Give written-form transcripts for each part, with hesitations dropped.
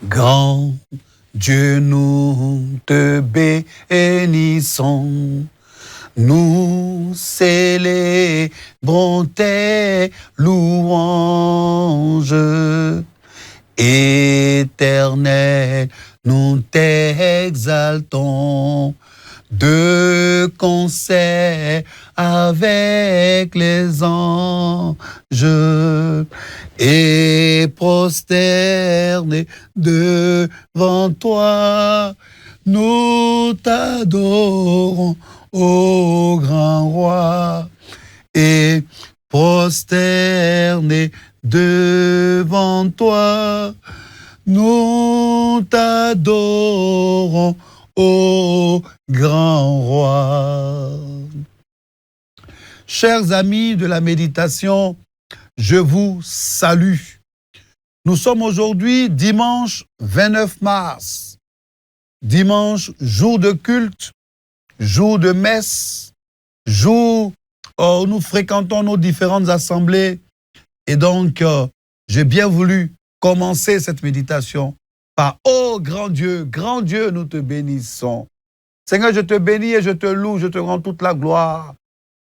Grand Dieu, nous te bénissons. Nous célébrons tes louanges. Éternel, nous t'exaltons de concert avec les anges et prosternés devant toi, nous t'adorons, ô grand roi, et prosternés devant toi, nous t'adorons, ô grand roi. Chers amis de la méditation, je vous salue. Nous sommes aujourd'hui dimanche 29 mars. Dimanche, jour de culte, jour de messe, jour où nous fréquentons nos différentes assemblées. Et donc, j'ai bien voulu commencer cette méditation par « Oh, grand Dieu, nous te bénissons. » Seigneur, je te bénis et je te loue, je te rends toute la gloire,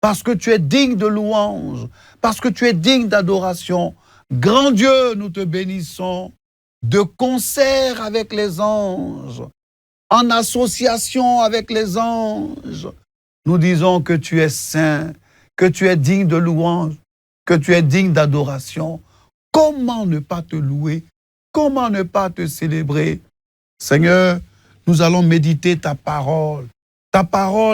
parce que tu es digne de louange, parce que tu es digne d'adoration. Grand Dieu, nous te bénissons, de concert avec les anges, en association avec les anges. Nous disons que tu es saint, que tu es digne de louange, que tu es digne d'adoration. Comment ne pas te louer? Comment ne pas te célébrer? Seigneur, nous allons méditer ta parole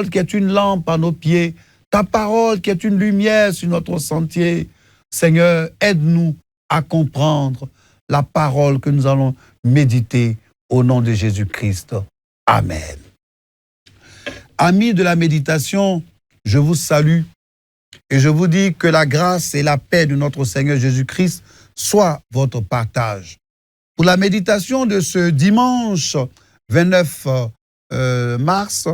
qui est une lampe à nos pieds, ta parole qui est une lumière sur notre sentier. Seigneur, aide-nous à comprendre la parole que nous allons méditer au nom de Jésus-Christ. Amen. Amis de la méditation, je vous salue et je vous dis que la grâce et la paix de notre Seigneur Jésus-Christ soient votre partage. Pour la méditation de ce dimanche 29 mars,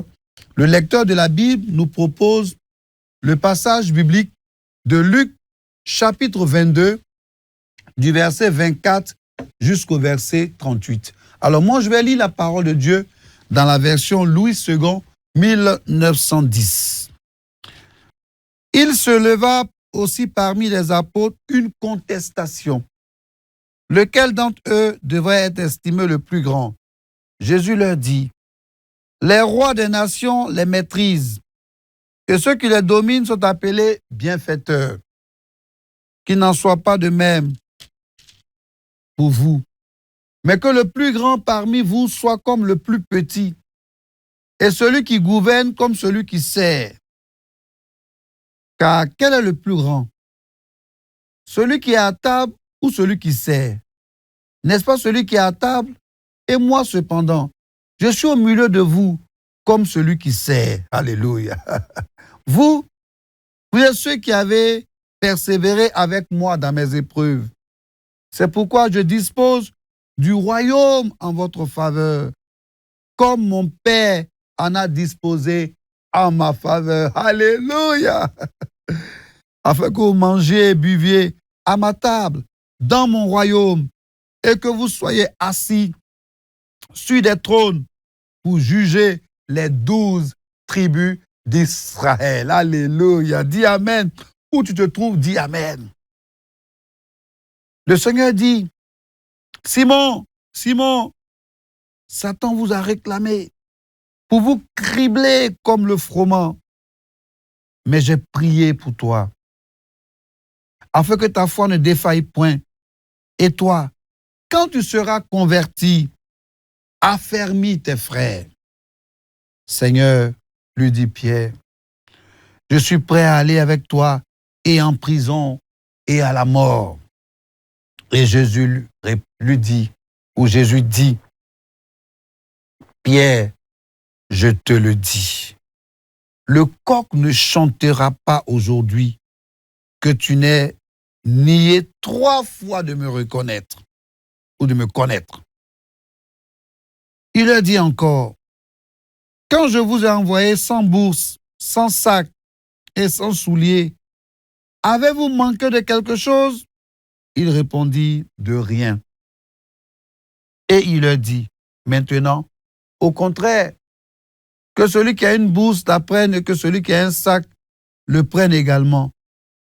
le lecteur de la Bible nous propose le passage biblique de Luc, chapitre 22, du verset 24 jusqu'au verset 38. Alors moi, je vais lire la parole de Dieu dans la version Louis II, 1910. Il se leva aussi parmi les apôtres une contestation. Lequel d'entre eux devrait être estimé le plus grand? Jésus leur dit, les rois des nations les maîtrisent, et ceux qui les dominent sont appelés bienfaiteurs. Qu'il n'en soit pas de même pour vous, mais que le plus grand parmi vous soit comme le plus petit, et celui qui gouverne comme celui qui sert. Car quel est le plus grand? Celui qui est à table ou celui qui sert? N'est-ce pas celui qui est à table? Et moi cependant, je suis au milieu de vous comme celui qui sert. Alléluia. Vous êtes ceux qui avez persévéré avec moi dans mes épreuves. C'est pourquoi je dispose du royaume en votre faveur, comme mon Père en a disposé en ma faveur. Alléluia. Afin que vous mangiez et buviez à ma table, dans mon royaume, et que vous soyez assis sur des trônes pour juger les 12 tribus d'Israël. Alléluia. Dis Amen. Où tu te trouves, dis Amen. Le Seigneur dit, Simon, Satan vous a réclamé pour vous cribler comme le froment. Mais j'ai prié pour toi, afin que ta foi ne défaille point. Et toi, quand tu seras converti, affermis tes frères. Seigneur, lui dit Pierre, je suis prêt à aller avec toi et en prison et à la mort. Et Jésus lui dit, ou Jésus dit, Pierre, je te le dis, le coq ne chantera pas aujourd'hui que tu n'aies nié 3 fois de me reconnaître ou de me connaître. Il leur dit encore, quand je vous ai envoyé sans bourse, sans sac et sans souliers, avez-vous manqué de quelque chose? Il répondit, de rien. Et il leur dit, maintenant, au contraire, que celui qui a une bourse la prenne et que celui qui a un sac le prenne également.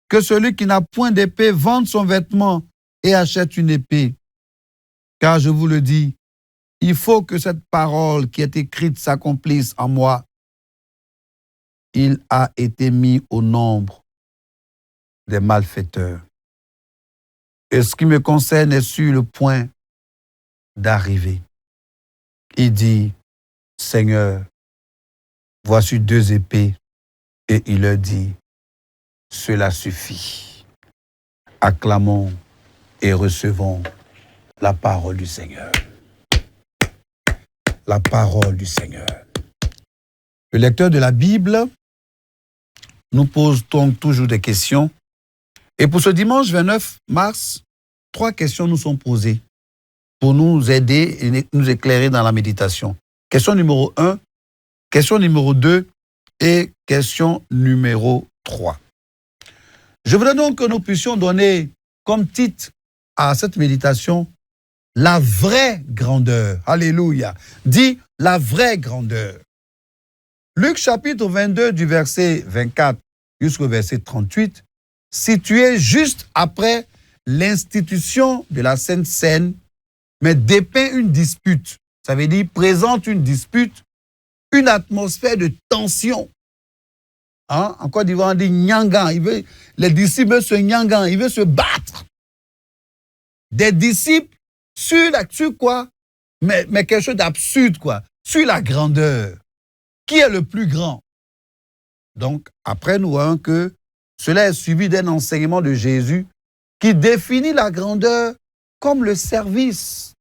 Que celui qui n'a point d'épée vende son vêtement et achète une épée. Car je vous le dis, il faut que cette parole qui est écrite s'accomplisse en moi. Il a été mis au nombre des malfaiteurs. Et ce qui me concerne est sur le point d'arriver. Il dit, Seigneur, voici 2 épées. Et il leur dit, cela suffit. Acclamons et recevons la parole du Seigneur. La parole du Seigneur. Le lecteur de la Bible nous pose donc toujours des questions. Et pour ce dimanche 29 mars, 3 questions nous sont posées pour nous aider et nous éclairer dans la méditation. Question numéro 1, question numéro 2 et question numéro 3. Je voudrais donc que nous puissions donner comme titre à cette méditation la vraie grandeur. Alléluia. Dis la vraie grandeur. Luc chapitre 22 du verset 24 jusqu'au verset 38, situé juste après l'institution de la Sainte Seine, mais dépeint une dispute. Ça veut dire présente une dispute, une atmosphère de tension. En Côte d'Ivoire, on dit nyangan. Les disciples veulent se nyangan, ils veulent se battre. Des disciples sur quoi? Mais quelque chose d'absurde, quoi. Sur la grandeur. Qui est le plus grand? Donc, après, nous voyons que cela est suivi d'un enseignement de Jésus qui définit la grandeur comme le service.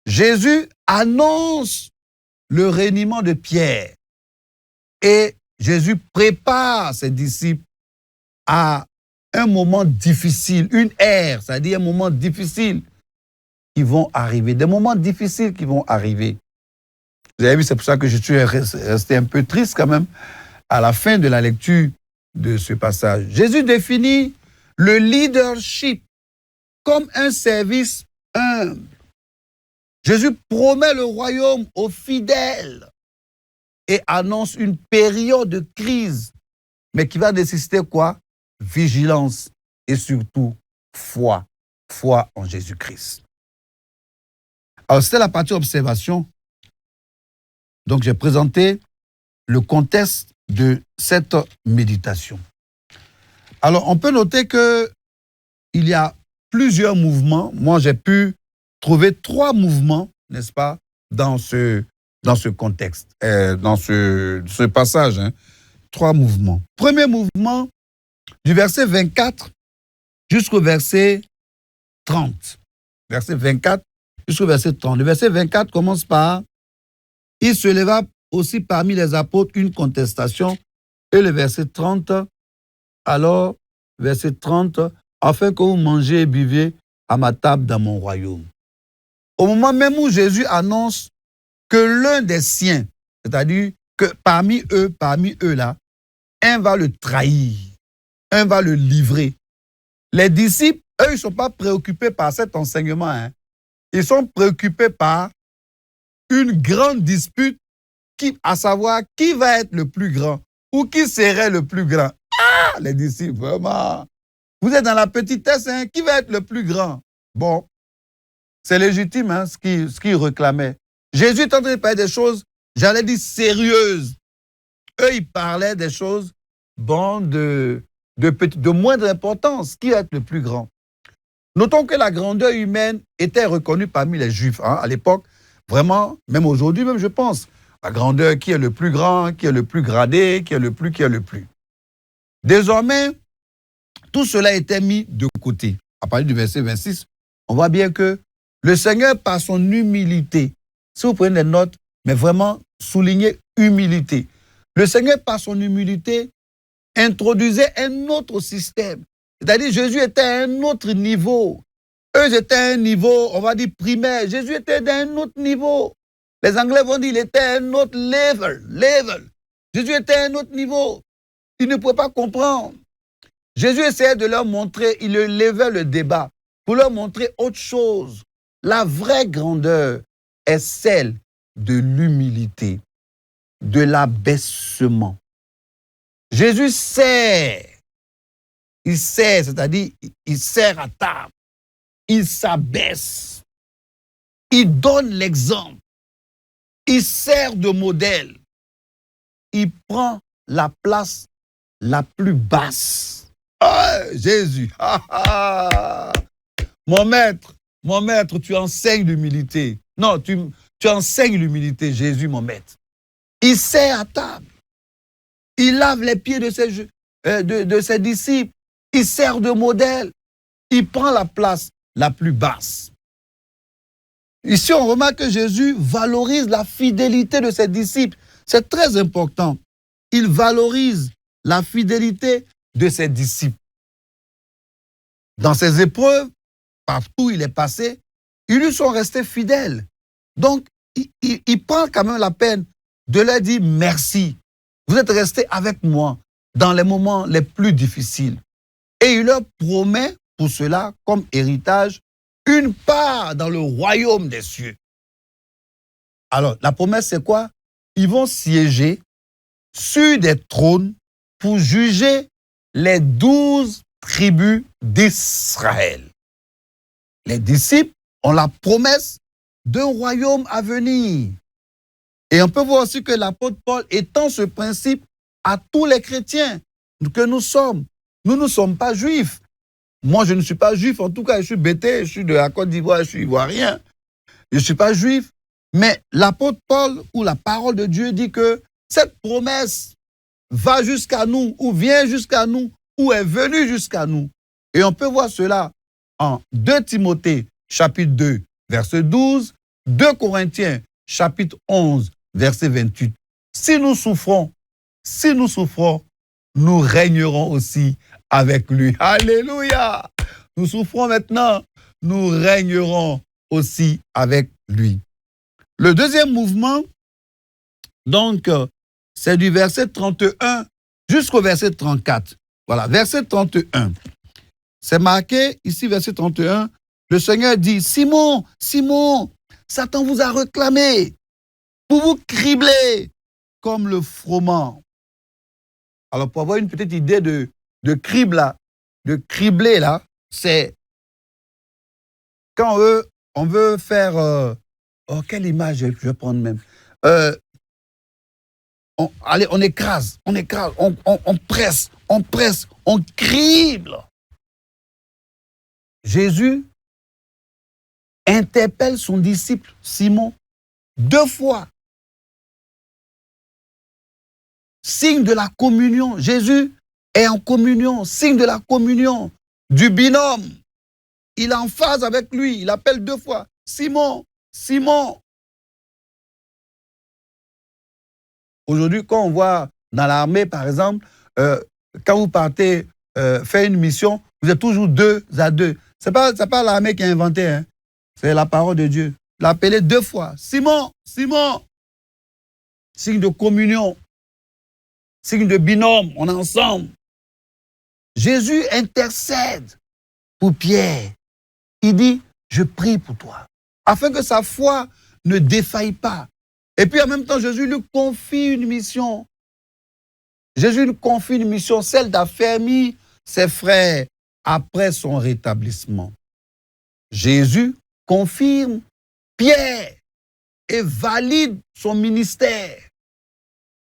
Jésus annonce le reniement de Pierre et Jésus prépare ses disciples à un moment difficile, une ère, c'est-à-dire un moment difficile qui vont arriver, des moments difficiles qui vont arriver. Vous avez vu, c'est pour ça que je suis resté un peu triste quand même à la fin de la lecture de ce passage. Jésus définit le leadership comme un service humble. Jésus promet le royaume aux fidèles et annonce une période de crise, mais qui va nécessiter quoi? Vigilance et surtout foi. Foi en Jésus-Christ. Alors, c'était la partie observation. Donc, j'ai présenté le contexte de cette méditation. Alors, on peut noter qu'il y a plusieurs mouvements. Moi, j'ai pu trouver 3 mouvements, n'est-ce pas, dans ce contexte, dans ce passage. 3 mouvements. Premier mouvement, du verset 24 jusqu'au verset 30. Verset 24 jusqu'au verset 30. Le verset 24 commence par « Il se leva aussi parmi les apôtres une contestation. » Et le verset 30, alors, verset 30, « Afin que vous mangez et buviez à ma table dans mon royaume. » Au moment même où Jésus annonce que l'un des siens, c'est-à-dire que parmi eux là, un va le trahir, un va le livrer. Les disciples, eux, ils ne sont pas préoccupés par cet enseignement. Ils sont préoccupés par une grande dispute, à savoir qui va être le plus grand ou qui serait le plus grand. Ah, les disciples, vraiment. Vous êtes dans la petitesse, qui va être le plus grand? Bon, c'est légitime ce qu'ils réclamaient. Jésus est en train de parler des choses, j'allais dire sérieuses. Eux, ils parlaient des choses de moindre importance. Qui va être le plus grand? Notons que la grandeur humaine était reconnue parmi les Juifs. À l'époque, vraiment, même aujourd'hui, même je pense, la grandeur, qui est le plus grand, qui est le plus gradé, qui est le plus. Désormais, tout cela était mis de côté. À partir du verset 26, on voit bien que le Seigneur, par son humilité, si vous prenez des notes, mais vraiment souligner humilité. Le Seigneur, par son humilité, introduisait un autre système. C'est-à-dire, Jésus était à un autre niveau. Eux étaient à un niveau, on va dire, primaire. Jésus était d'un autre niveau. Les Anglais vont dire qu'il était à un autre level. Jésus était à un autre niveau. Ils ne pouvaient pas comprendre. Jésus essayait de leur montrer, il levait le débat pour leur montrer autre chose. La vraie grandeur est celle de l'humilité, de l'abaissement. Jésus sert. Il sert, c'est-à-dire il sert à table. Il s'abaisse. Il donne l'exemple. Il sert de modèle. Il prend la place la plus basse. Ah, Jésus. Mon maître, tu enseignes l'humilité. Non, tu enseignes l'humilité, Jésus, mon maître. Il sert à table. Il lave les pieds de ses disciples. Il sert de modèle. Il prend la place la plus basse. Ici, on remarque que Jésus valorise la fidélité de ses disciples. C'est très important. Il valorise la fidélité de ses disciples. Dans ses épreuves, partout où il est passé, ils lui sont restés fidèles. Donc, il prend quand même la peine de leur dire merci. Vous êtes restés avec moi dans les moments les plus difficiles. Et il leur promet pour cela, comme héritage, une part dans le royaume des cieux. Alors, la promesse, c'est quoi? Ils vont siéger sur des trônes pour juger les 12 tribus d'Israël. Les disciples ont la promesse d'un royaume à venir. Et on peut voir aussi que l'apôtre Paul étend ce principe à tous les chrétiens que nous sommes. Nous ne sommes pas juifs. Moi, je ne suis pas juif. En tout cas, je suis bêté. Je suis de la Côte d'Ivoire, je suis ivoirien. Je ne suis pas juif. Mais l'apôtre Paul ou la parole de Dieu dit que cette promesse va jusqu'à nous, ou vient jusqu'à nous, ou est venue jusqu'à nous. Et on peut voir cela en 2 Timothée, chapitre 2, verset 12, 2 Corinthiens, chapitre 11, verset 28. Si nous souffrons, nous régnerons aussi avec lui. Alléluia! Nous souffrons maintenant, nous régnerons aussi avec lui. Le deuxième mouvement, donc, c'est du verset 31 jusqu'au verset 34. Voilà, verset 31. C'est marqué ici, verset 31. Le Seigneur dit, Simon, Simon, Satan vous a réclamé pour vous cribler comme le froment. Alors, pour avoir une petite idée de crible là, de cribler là, c'est quand on veut faire... quelle image je vais prendre même? On écrase, on presse, on crible. Jésus interpelle son disciple Simon 2 fois. Signe de la communion. Jésus est en communion, signe de la communion, du binôme. Il est en phase avec lui. Il appelle 2 fois. Simon, Simon. Aujourd'hui, quand on voit dans l'armée, par exemple, quand vous partez faire une mission, vous êtes toujours 2 à 2. C'est pas l'armée qui a inventé, hein. C'est la parole de Dieu. Il l'a appelé 2 fois. Simon, Simon. Signe de communion. Signe de binôme. On est ensemble. Jésus intercède pour Pierre. Il dit, je prie pour toi, afin que sa foi ne défaille pas. Et puis en même temps, Jésus lui confie une mission. Jésus lui confie une mission, celle d'affermir ses frères après son rétablissement. Jésus confirme Pierre et valide son ministère.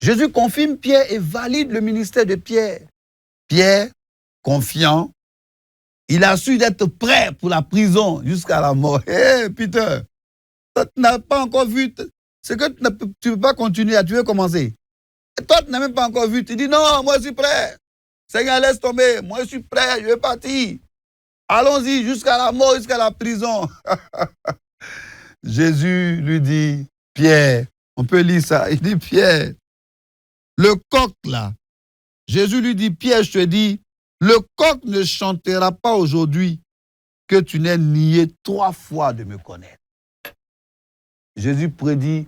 Jésus confirme Pierre et valide le ministère de Pierre. Pierre, confiant, il a su d'être prêt pour la prison jusqu'à la mort. Hé, Peter, toi, tu n'as pas encore vu, c'est que tu ne peux pas continuer, tu veux commencer. Et toi, tu n'as même pas encore vu, tu dis non, moi je suis prêt. Seigneur, laisse tomber, moi je suis prêt, je vais partir. Allons-y jusqu'à la mort, jusqu'à la prison. Jésus lui dit, Pierre, on peut lire ça, il dit, Pierre, le coq là, Jésus lui dit, Pierre, je te dis, le coq ne chantera pas aujourd'hui que tu n'aies nié 3 fois de me connaître. Jésus prédit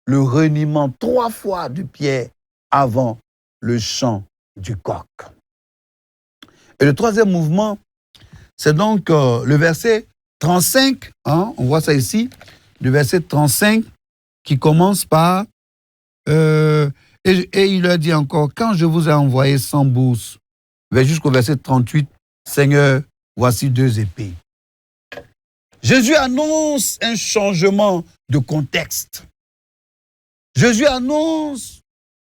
le reniement 3 fois de Pierre avant le chant du coq. Et le troisième mouvement, c'est donc le verset 35, hein, on voit ça ici, le verset 35 qui commence par et il leur dit encore, quand je vous ai envoyé sans bourse, jusqu'au verset 38, Seigneur, voici 2 épées. Jésus annonce un changement de contexte. Jésus annonce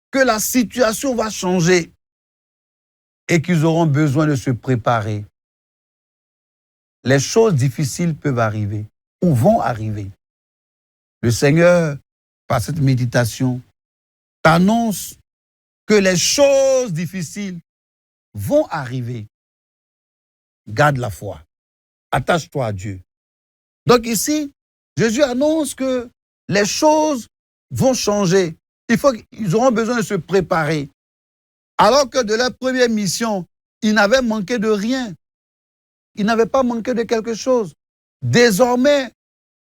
que la situation va changer et qu'ils auront besoin de se préparer. Les choses difficiles peuvent arriver ou vont arriver. Le Seigneur, par cette méditation, t'annonce que les choses difficiles vont arriver. Garde la foi. Attache-toi à Dieu. Donc ici, Jésus annonce que les choses vont changer. Ils auront besoin de se préparer. Alors que de leur première mission, ils n'avaient manqué de rien. Ils n'avaient pas manqué de quelque chose. Désormais,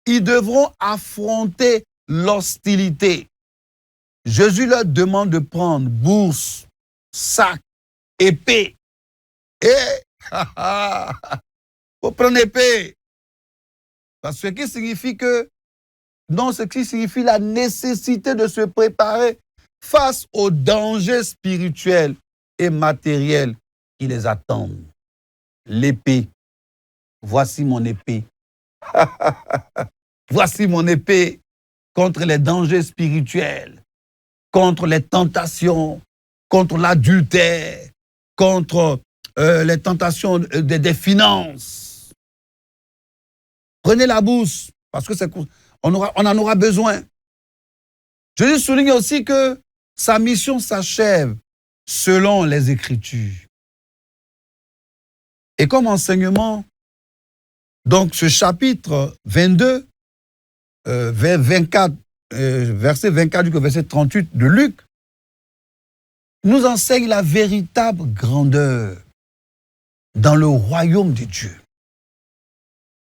ils devront affronter l'hostilité. Jésus leur demande de prendre bourse, sac, épée. Et, faut prendre épée. Parce que ce qui signifie ce qui signifie la nécessité de se préparer face aux dangers spirituels et matériels qui les attendent. L'épée. Voici mon épée. Voici mon épée contre les dangers spirituels, contre les tentations, contre l'adultère, contre les tentations des finances. Prenez la bourse, parce que on en aura besoin. Jésus souligne aussi que sa mission s'achève selon les Écritures. Et comme enseignement, donc ce chapitre 22, verset 24 jusqu'au verset 38 de Luc, nous enseigne la véritable grandeur dans le royaume de Dieu.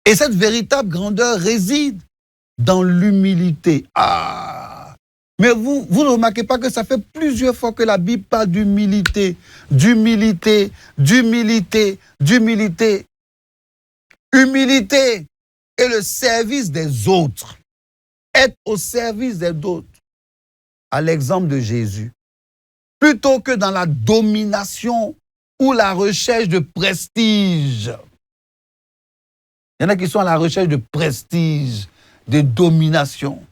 Et cette véritable grandeur réside dans l'humilité. Mais vous ne remarquez pas que ça fait plusieurs fois que la Bible parle d'humilité, d'humilité, d'humilité, d'humilité. Humilité est le service des autres. Être au service des autres, à l'exemple de Jésus, plutôt que dans la domination ou la recherche de prestige. Il y en a qui sont à la recherche de prestige, de domination.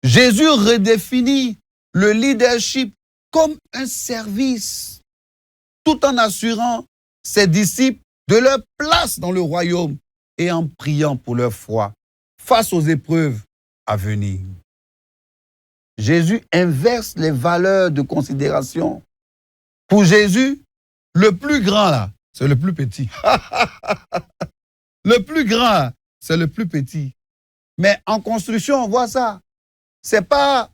Jésus redéfinit le leadership comme un service, tout en assurant ses disciples de leur place dans le royaume et en priant pour leur foi face aux épreuves à venir. Jésus inverse les valeurs de considération. Pour Jésus, le plus grand là, c'est le plus petit. Le plus grand, c'est le plus petit. Mais en construction, on voit ça. C'est pas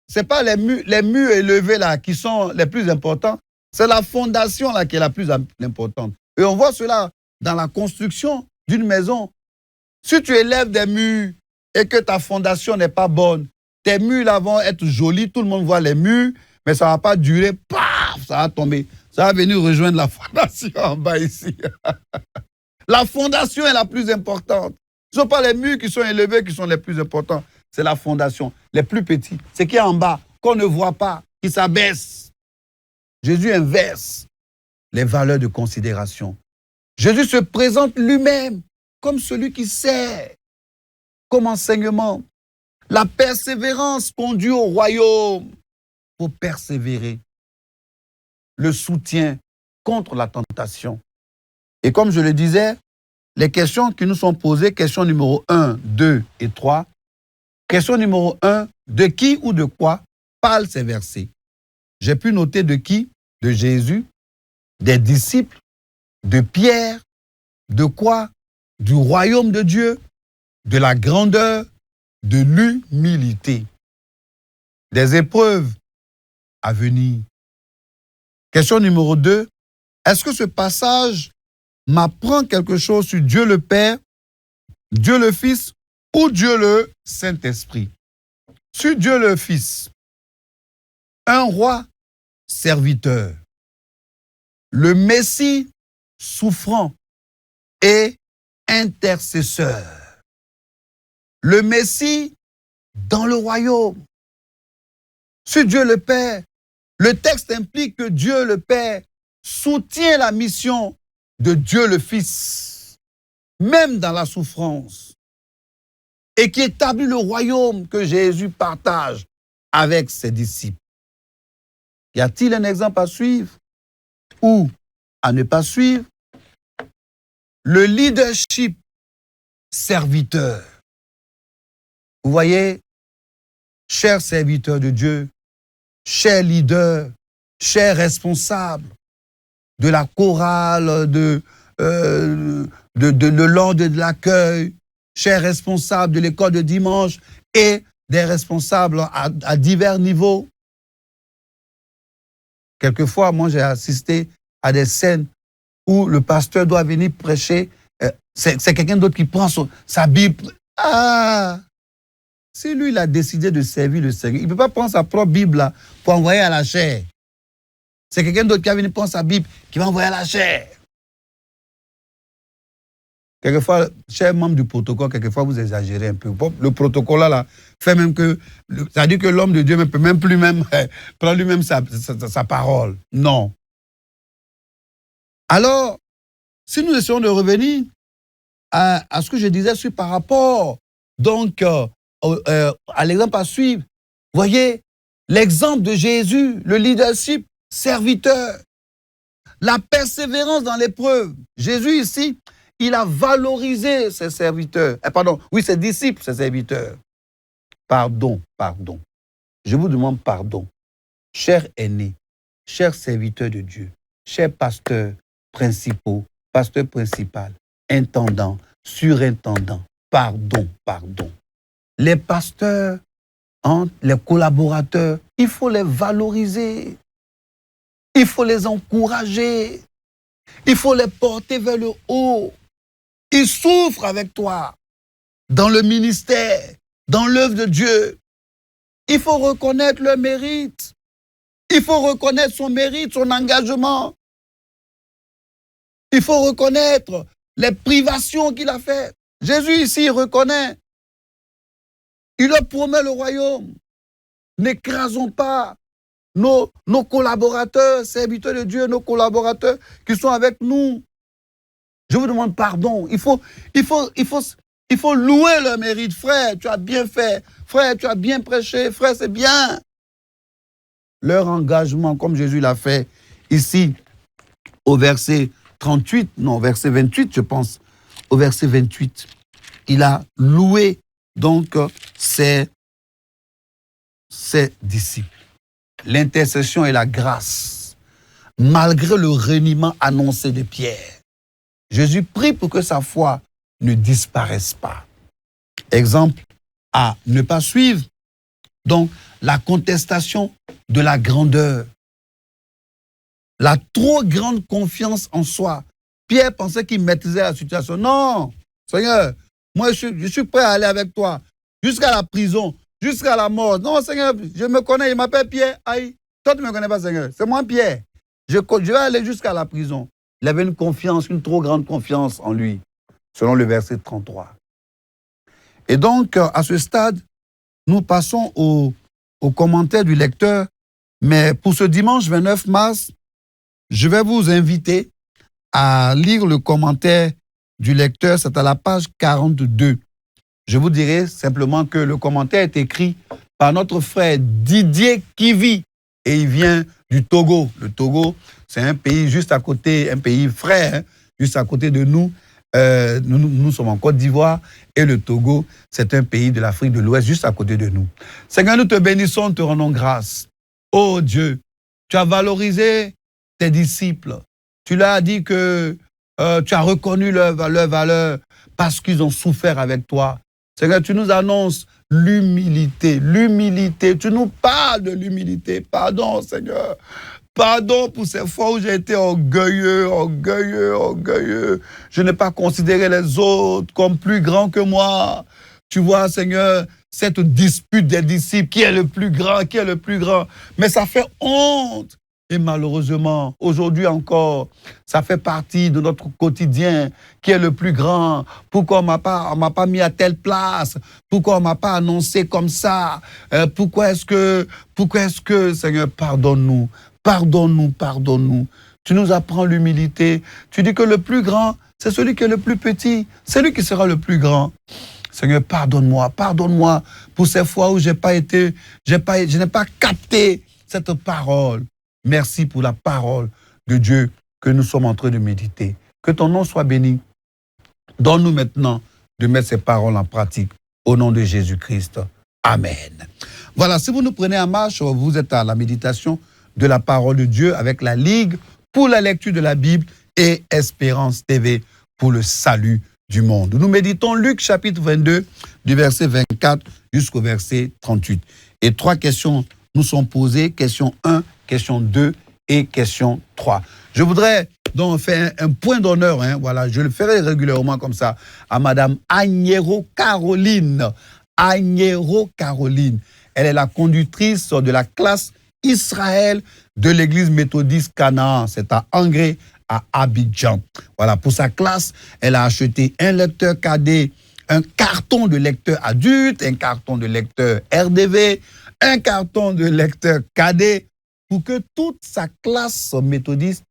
les murs élevés là qui sont les plus importants. C'est la fondation là qui est la plus importante. Et on voit cela dans la construction d'une maison. Si tu élèves des murs et que ta fondation n'est pas bonne, tes murs là vont être jolis, tout le monde voit les murs, mais ça ne va pas durer, paf, ça va tomber. Ça va venir rejoindre la fondation en bas ici. La fondation est la plus importante. Ce ne sont pas les murs qui sont élevés qui sont les plus importants. C'est la fondation. Les plus petits, c'est qui est en bas, qu'on ne voit pas, qui s'abaisse. Jésus inverse les valeurs de considération. Jésus se présente lui-même comme celui qui sert, comme enseignement. La persévérance conduit au royaume. Il faut persévérer. Le soutien contre la tentation. Et comme je le disais, les questions qui nous sont posées, question numéro 1, 2 et 3. Question numéro 1, de qui ou de quoi parlent ces versets? J'ai pu noter de qui? De Jésus, des disciples, de Pierre, de quoi? Du royaume de Dieu, de la grandeur, de l'humilité. Des épreuves à venir. Question numéro 2, est-ce que ce passage m'apprend quelque chose sur Dieu le Père, Dieu le Fils ou Dieu le Saint-Esprit? Sur Dieu le Fils, un roi serviteur, le Messie souffrant et intercesseur. le Messie dans le royaume. Sur Dieu le Père, le texte implique que Dieu le Père soutient la mission de Dieu le Fils, même dans la souffrance, et qui établit le royaume que Jésus partage avec ses disciples. Y a-t-il un exemple à suivre ou à ne pas suivre? Le leadership serviteur. Vous voyez, chers serviteurs de Dieu, chers leaders, chers responsables de la chorale, de l'ordre de l'accueil, chers responsables de l'école de dimanche et des responsables à divers niveaux. Quelquefois, moi, j'ai assisté à des scènes où le pasteur doit venir prêcher. C'est quelqu'un d'autre qui prend sa Bible. Ah! Si lui, il a décidé de servir le Seigneur, il ne peut pas prendre sa propre Bible là, pour envoyer à la chair. C'est quelqu'un d'autre qui va venir prendre sa Bible, qui va envoyer à la chair. Quelquefois, chers membres du protocole, quelquefois vous exagérez un peu. Le protocole là fait même que, ça veut dire que l'homme de Dieu ne peut même plus prendre lui-même sa parole. Non. Alors, si nous essayons de revenir à ce que je disais par rapport donc à l'exemple à suivre, voyez, l'exemple de Jésus, le leadership serviteur, la persévérance dans l'épreuve. Jésus ici, il a valorisé ses serviteurs, ses disciples, ses serviteurs. Pardon. Je vous demande pardon. Chers aînés, chers serviteurs de Dieu, chers pasteurs principaux, pasteurs principal, intendants, surintendants, pardon. Les pasteurs, les collaborateurs, il faut les valoriser. Il faut les encourager. Il faut les porter vers le haut. Ils souffrent avec toi dans le ministère, dans l'œuvre de Dieu. Il faut reconnaître leur mérite. Il faut reconnaître son mérite, son engagement. Il faut reconnaître les privations qu'il a faites. Jésus ici, il reconnaît. Il leur promet le royaume. N'écrasons pas nos collaborateurs, serviteurs de Dieu, nos collaborateurs qui sont avec nous. Je vous demande pardon. Il faut louer leur mérite. Frère, tu as bien fait. Frère, tu as bien prêché. Frère, c'est bien. Leur engagement, comme Jésus l'a fait ici, au verset 38, non, verset 28, je pense. Au verset 28, il a loué donc ses disciples. L'intercession et la grâce, malgré le reniement annoncé de Pierre. Jésus prie pour que sa foi ne disparaisse pas. Exemple à ne pas suivre, donc la contestation de la grandeur, la trop grande confiance en soi. Pierre pensait qu'il maîtrisait la situation. Non, Seigneur, moi je suis prêt à aller avec toi jusqu'à la prison, jusqu'à la mort. Non, Seigneur, je me connais, il m'appelle Pierre. Aïe, toi tu ne me connais pas, Seigneur. C'est moi Pierre. Je vais aller jusqu'à la prison. Il avait une confiance, une trop grande confiance en lui, selon le verset 33. Et donc, à ce stade, nous passons au commentaire du lecteur. Mais pour ce dimanche 29 mars, je vais vous inviter à lire le commentaire du lecteur. C'est à la page 42. Je vous dirai simplement que le commentaire est écrit par notre frère Didier Kivi. Et il vient du Togo. Le Togo, c'est un pays juste à côté, un pays frère, juste à côté de nous. Nous sommes en Côte d'Ivoire et le Togo, c'est un pays de l'Afrique de l'Ouest, juste à côté de nous. Seigneur, nous te bénissons, te rendons grâce. Oh Dieu, tu as valorisé tes disciples. Tu leur as dit que tu as reconnu leur valeur parce qu'ils ont souffert avec toi. Seigneur, tu nous annonces l'humilité. Tu nous parles de l'humilité. Pardon, Seigneur. Pardon pour ces fois où j'ai été orgueilleux. Je n'ai pas considéré les autres comme plus grands que moi. Tu vois, Seigneur, cette dispute des disciples, qui est le plus grand. Mais ça fait honte. Et malheureusement, aujourd'hui encore, ça fait partie de notre quotidien qui est le plus grand. Pourquoi on m'a pas mis à telle place? Pourquoi on m'a pas annoncé comme ça? Pourquoi est-ce que, Seigneur, pardonne-nous, pardonne-nous, pardonne-nous. Tu nous apprends l'humilité. Tu dis que le plus grand, c'est celui qui est le plus petit. C'est lui qui sera le plus grand. Seigneur, pardonne-moi, pardonne-moi pour ces fois où je n'ai pas capté cette parole. Merci pour la parole de Dieu que nous sommes en train de méditer. Que ton nom soit béni. Donne-nous maintenant de mettre ces paroles en pratique. Au nom de Jésus-Christ. Amen. Voilà, si vous nous prenez en marche, vous êtes à la méditation de la parole de Dieu avec la Ligue pour la lecture de la Bible et Espérance TV pour le salut du monde. Nous méditons Luc chapitre 22 du verset 24 jusqu'au verset 38. Et 3 questions nous sont posées. Question 1, question 2 et question 3. Je voudrais donc faire un point d'honneur, voilà, je le ferai régulièrement comme ça, à Madame Agnero Caroline. Agnero Caroline. Elle est la conductrice de la classe Israël de l'église méthodiste Canaan. C'est à Angré, à Abidjan. Voilà, pour sa classe, elle a acheté un lecteur cadet, un carton de lecteur adulte, un carton de lecteur RDV, un carton de lecteur cadet, pour que toute sa classe méthodiste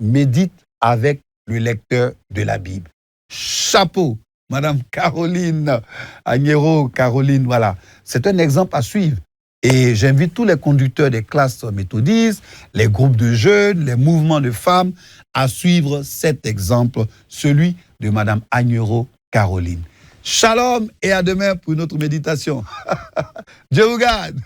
médite avec le lecteur de la Bible. Chapeau, Madame Caroline, Agnero Caroline, voilà. C'est un exemple à suivre. Et j'invite tous les conducteurs des classes méthodistes, les groupes de jeunes, les mouvements de femmes à suivre cet exemple, celui de Madame Agnero Caroline. Shalom et à demain pour une autre méditation. Dieu vous garde.